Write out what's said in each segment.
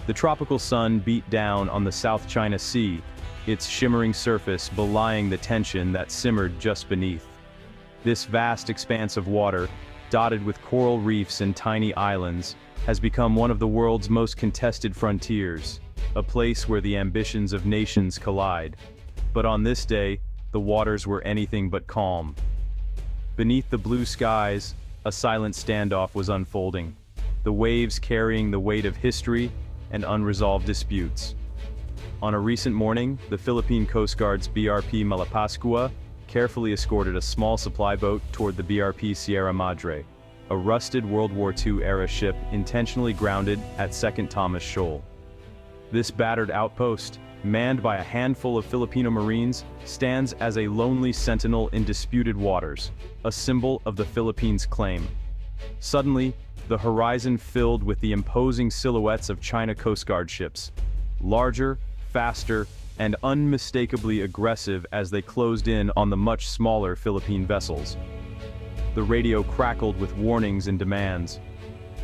The tropical sun beat down on the South China Sea, its shimmering surface belying the tension that simmered just beneath. This vast expanse of water, dotted with coral reefs and tiny islands, has become one of the world's most contested frontiers, a place where the ambitions of nations collide. But on this day, the waters were anything but calm. Beneath the blue skies, a silent standoff was unfolding, the waves carrying the weight of history and unresolved disputes. On a recent morning, the Philippine Coast Guard's BRP Malapascua carefully escorted a small supply boat toward the BRP Sierra Madre, a rusted World War II-era ship intentionally grounded at Second Thomas Shoal. This battered outpost, manned by a handful of Filipino Marines, stands as a lonely sentinel in disputed waters, a symbol of the Philippines' claim. Suddenly, the horizon filled with the imposing silhouettes of China Coast Guard ships, larger, faster, and unmistakably aggressive as they closed in on the much smaller Philippine vessels. The radio crackled with warnings and demands.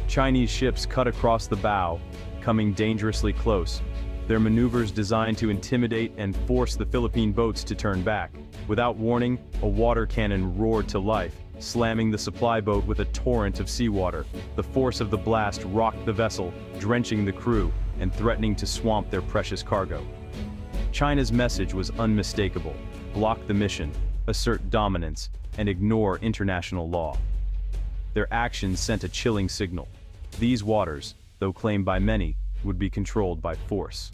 Chinese ships cut across the bow, coming dangerously close, their maneuvers designed to intimidate and force the Philippine boats to turn back. Without warning, a water cannon roared to life, slamming the supply boat with a torrent of seawater. The force of the blast rocked the vessel, drenching the crew and threatening to swamp their precious cargo. China's message was unmistakable: block the mission, assert dominance, and ignore international law. Their actions sent a chilling signal. These waters, though claimed by many, would be controlled by force.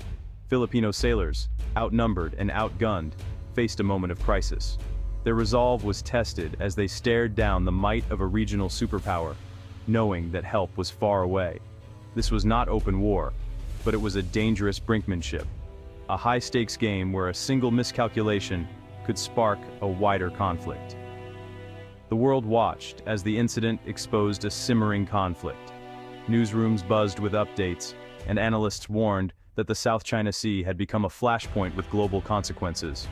Filipino sailors, outnumbered and outgunned, faced a moment of crisis. Their resolve was tested as they stared down the might of a regional superpower, knowing that help was far away. This was not open war, but it was a dangerous brinkmanship, a high-stakes game where a single miscalculation could spark a wider conflict. The world watched as the incident exposed a simmering conflict. Newsrooms buzzed with updates, and analysts warned that the South China Sea had become a flashpoint with global consequences.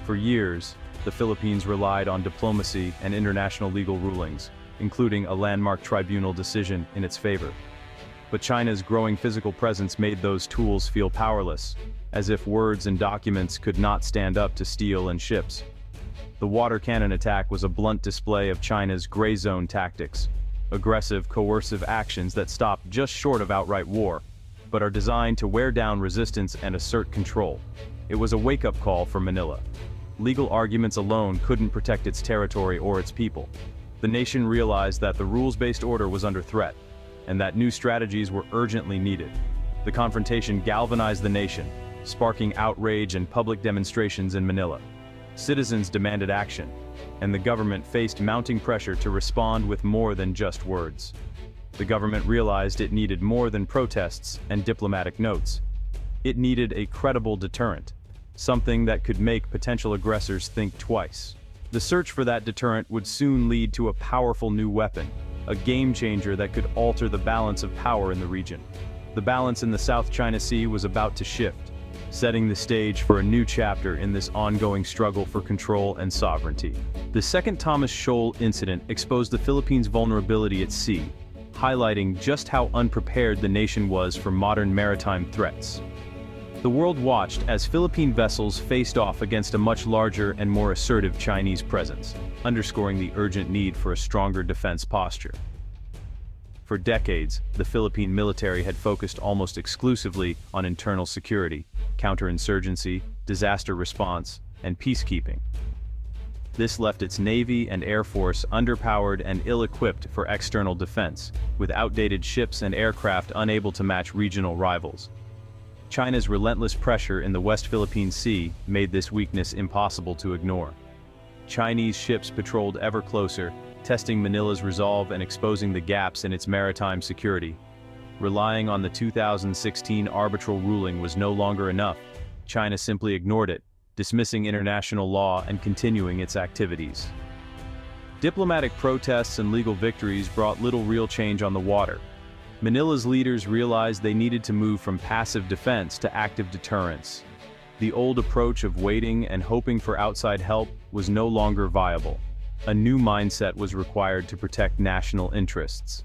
For years, the Philippines relied on diplomacy and international legal rulings, including a landmark tribunal decision in its favor. But China's growing physical presence made those tools feel powerless, as if words and documents could not stand up to steel and ships. The water cannon attack was a blunt display of China's gray zone tactics, aggressive, coercive actions that stop just short of outright war, but are designed to wear down resistance and assert control. It was a wake-up call for Manila. Legal arguments alone couldn't protect its territory or its people. The nation realized that the rules-based order was under threat, and that new strategies were urgently needed. The confrontation galvanized the nation, sparking outrage and public demonstrations in Manila. Citizens demanded action, and the government faced mounting pressure to respond with more than just words. The government realized it needed more than protests and diplomatic notes. It needed a credible deterrent, something that could make potential aggressors think twice. The search for that deterrent would soon lead to a powerful new weapon, a game-changer that could alter the balance of power in the region. The balance in the South China Sea was about to shift, setting the stage for a new chapter in this ongoing struggle for control and sovereignty. The Second Thomas Shoal incident exposed the Philippines' vulnerability at sea, highlighting just how unprepared the nation was for modern maritime threats. The world watched as Philippine vessels faced off against a much larger and more assertive Chinese presence, underscoring the urgent need for a stronger defense posture. For decades, the Philippine military had focused almost exclusively on internal security, counterinsurgency, disaster response, and peacekeeping. This left its Navy and Air Force underpowered and ill-equipped for external defense, with outdated ships and aircraft unable to match regional rivals. China's relentless pressure in the West Philippine Sea made this weakness impossible to ignore. Chinese ships patrolled ever closer, testing Manila's resolve and exposing the gaps in its maritime security. Relying on the 2016 arbitral ruling was no longer enough. China simply ignored it, dismissing international law and continuing its activities. Diplomatic protests and legal victories brought little real change on the water. Manila's leaders realized they needed to move from passive defense to active deterrence. The old approach of waiting and hoping for outside help was no longer viable. A new mindset was required to protect national interests.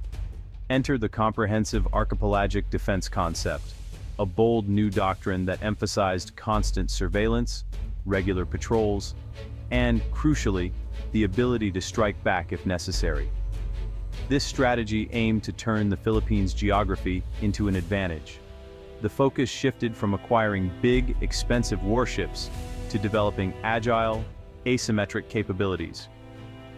Enter the comprehensive archipelagic defense concept. a bold new doctrine that emphasized constant surveillance, regular patrols, and, crucially, the ability to strike back if necessary. This strategy aimed to turn the Philippines' geography into an advantage. The focus shifted from acquiring big, expensive warships to developing agile, asymmetric capabilities.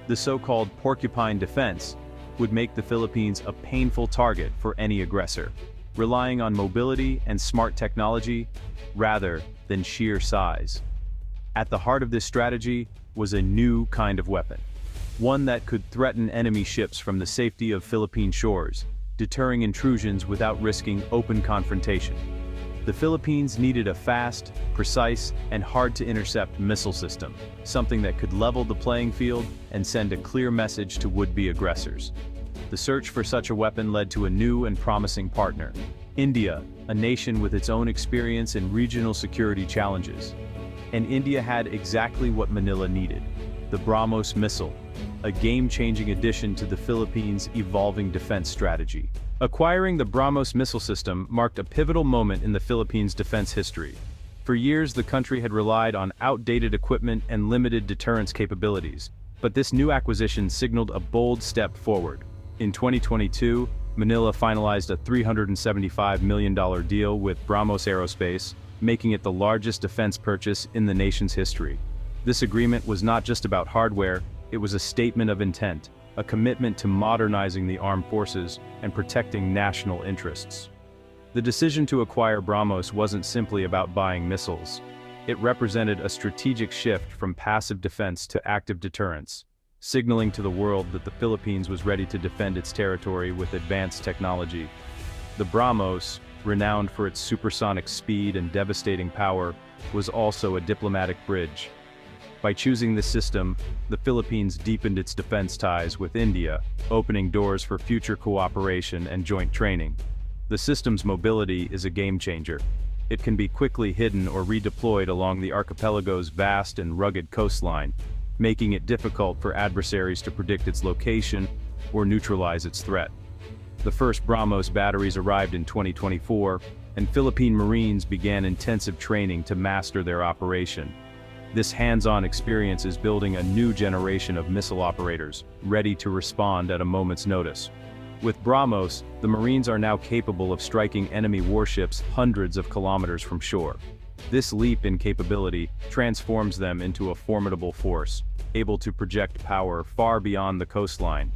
The so-called porcupine defense would make the Philippines a painful target for any aggressor, relying on mobility and smart technology rather than sheer size. At the heart of this strategy was a new kind of weapon, one that could threaten enemy ships from the safety of Philippine shores, deterring intrusions without risking open confrontation. The Philippines needed a fast, precise, and hard-to-intercept missile system, something that could level the playing field and send a clear message to would-be aggressors. The search for such a weapon led to a new and promising partner, India, a nation with its own experience in regional security challenges. And India had exactly what Manila needed: the BrahMos missile, a game-changing addition to the Philippines' evolving defense strategy. Acquiring the BrahMos missile system marked a pivotal moment in the Philippines' defense history. For years, the country had relied on outdated equipment and limited deterrence capabilities, but this new acquisition signaled a bold step forward. In 2022, Manila finalized a $375 million deal with BrahMos Aerospace, making it the largest defense purchase in the nation's history. This agreement was not just about hardware, it was a statement of intent, a commitment to modernizing the armed forces and protecting national interests. The decision to acquire BrahMos wasn't simply about buying missiles. It represented a strategic shift from passive defense to active deterrence, signaling to the world that the Philippines was ready to defend its territory with advanced technology. The BrahMos, renowned for its supersonic speed and devastating power, was also a diplomatic bridge. By choosing this system, the Philippines deepened its defense ties with India, opening doors for future cooperation and joint training. The system's mobility is a game-changer. It can be quickly hidden or redeployed along the archipelago's vast and rugged coastline, making it difficult for adversaries to predict its location or neutralize its threat. The first BrahMos batteries arrived in 2024, and Philippine Marines began intensive training to master their operation. This hands-on experience is building a new generation of missile operators, ready to respond at a moment's notice. With BrahMos, the Marines are now capable of striking enemy warships hundreds of kilometers from shore. This leap in capability transforms them into a formidable force, able to project power far beyond the coastline.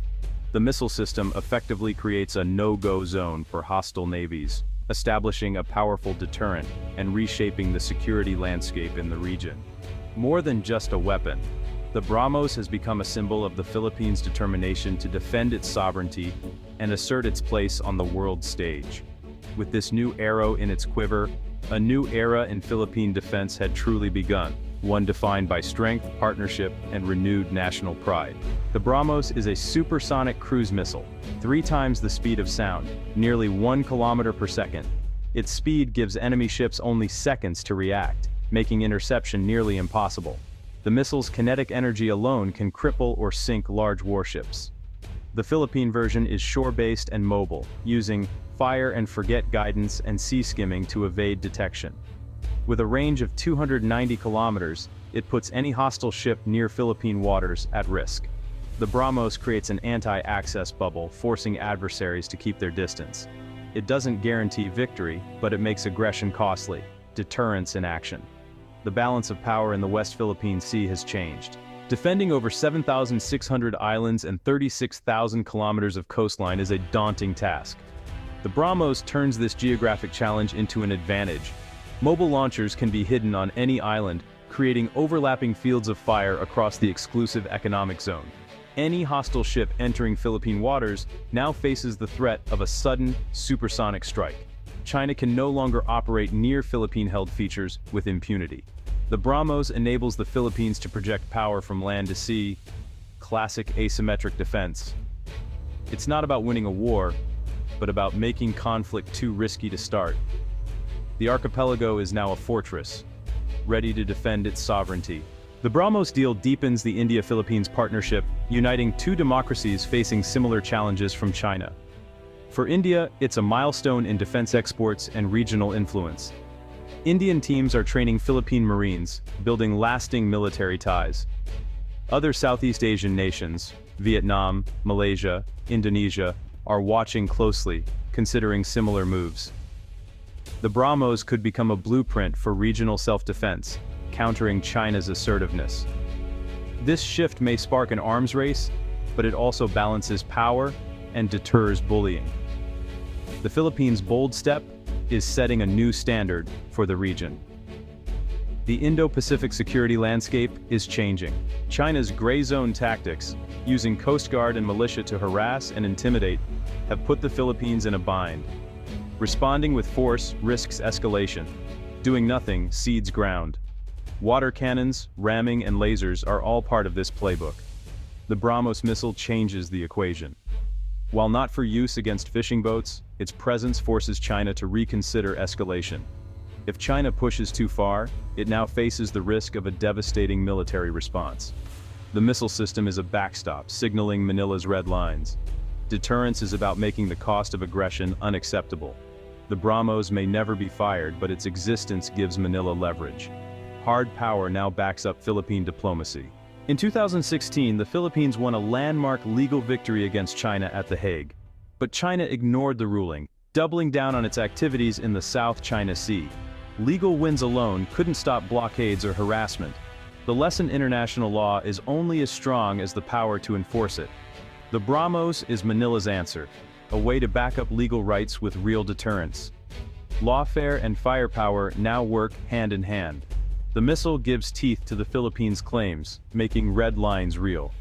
The missile system effectively creates a no-go zone for hostile navies, establishing a powerful deterrent and reshaping the security landscape in the region. More than just a weapon, the BrahMos has become a symbol of the Philippines' determination to defend its sovereignty and assert its place on the world stage. With this new arrow in its quiver, a new era in Philippine defense had truly begun, one defined by strength, partnership, and renewed national pride. The BrahMos is a supersonic cruise missile, 3 times the speed of sound, nearly 1 kilometer per second. Its speed gives enemy ships only seconds to react, making interception nearly impossible. The missile's kinetic energy alone can cripple or sink large warships. The Philippine version is shore-based and mobile, using fire-and-forget guidance and sea skimming to evade detection. With a range of 290 kilometers, it puts any hostile ship near Philippine waters at risk. The BrahMos creates an anti-access bubble, forcing adversaries to keep their distance. It doesn't guarantee victory, but it makes aggression costly, deterrence in action. The balance of power in the West Philippine Sea has changed. Defending over 7,600 islands and 36,000 kilometers of coastline is a daunting task. The BrahMos turns this geographic challenge into an advantage. Mobile launchers can be hidden on any island, creating overlapping fields of fire across the exclusive economic zone. Any hostile ship entering Philippine waters now faces the threat of a sudden, supersonic strike. China can no longer operate near Philippine-held features with impunity. The BrahMos enables the Philippines to project power from land to sea, classic asymmetric defense. It's not about winning a war, but about making conflict too risky to start. The archipelago is now a fortress, ready to defend its sovereignty. The BrahMos deal deepens the India-Philippines partnership, uniting 2 democracies facing similar challenges from China. For India, it's a milestone in defense exports and regional influence. Indian teams are training Philippine Marines, building lasting military ties. Other Southeast Asian nations, Vietnam, Malaysia, Indonesia, are watching closely, considering similar moves. The BrahMos could become a blueprint for regional self-defense, countering China's assertiveness. This shift may spark an arms race, but it also balances power and deters bullying. The Philippines' bold step is setting a new standard for the region. The Indo-Pacific security landscape is changing. China's gray zone tactics, using Coast Guard and militia to harass and intimidate, have put the Philippines in a bind. Responding with force risks escalation. Doing nothing cedes ground. Water cannons, ramming, and lasers are all part of this playbook. The BrahMos missile changes the equation. While not for use against fishing boats, its presence forces China to reconsider escalation. If China pushes too far, it now faces the risk of a devastating military response. The missile system is a backstop, signaling Manila's red lines. Deterrence is about making the cost of aggression unacceptable. The BrahMos may never be fired, but its existence gives Manila leverage. Hard power now backs up Philippine diplomacy. In 2016, the Philippines won a landmark legal victory against China at The Hague. But China ignored the ruling, doubling down on its activities in the South China Sea. Legal wins alone couldn't stop blockades or harassment. The lesson: international law is only as strong as the power to enforce it. The BrahMos is Manila's answer, a way to back up legal rights with real deterrence. Lawfare and firepower now work hand in hand. The missile gives teeth to the Philippines' claims, making red lines real.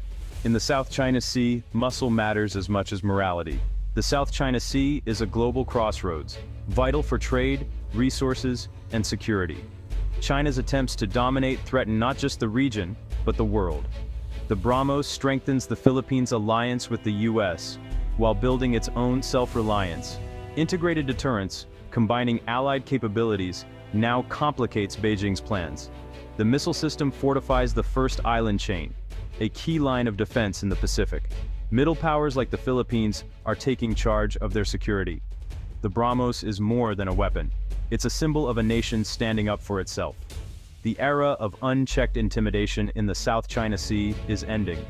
In the South China Sea, muscle matters as much as morality. The South China Sea is a global crossroads, vital for trade, resources, and security. China's attempts to dominate threaten not just the region, but the world. The BrahMos strengthens the Philippines' alliance with the US, while building its own self-reliance. Integrated deterrence, combining allied capabilities, now complicates Beijing's plans. The missile system fortifies the first island chain, a key line of defense in the Pacific. Middle powers like the Philippines are taking charge of their security. The BrahMos is more than a weapon. It's a symbol of a nation standing up for itself. The era of unchecked intimidation in the South China Sea is ending.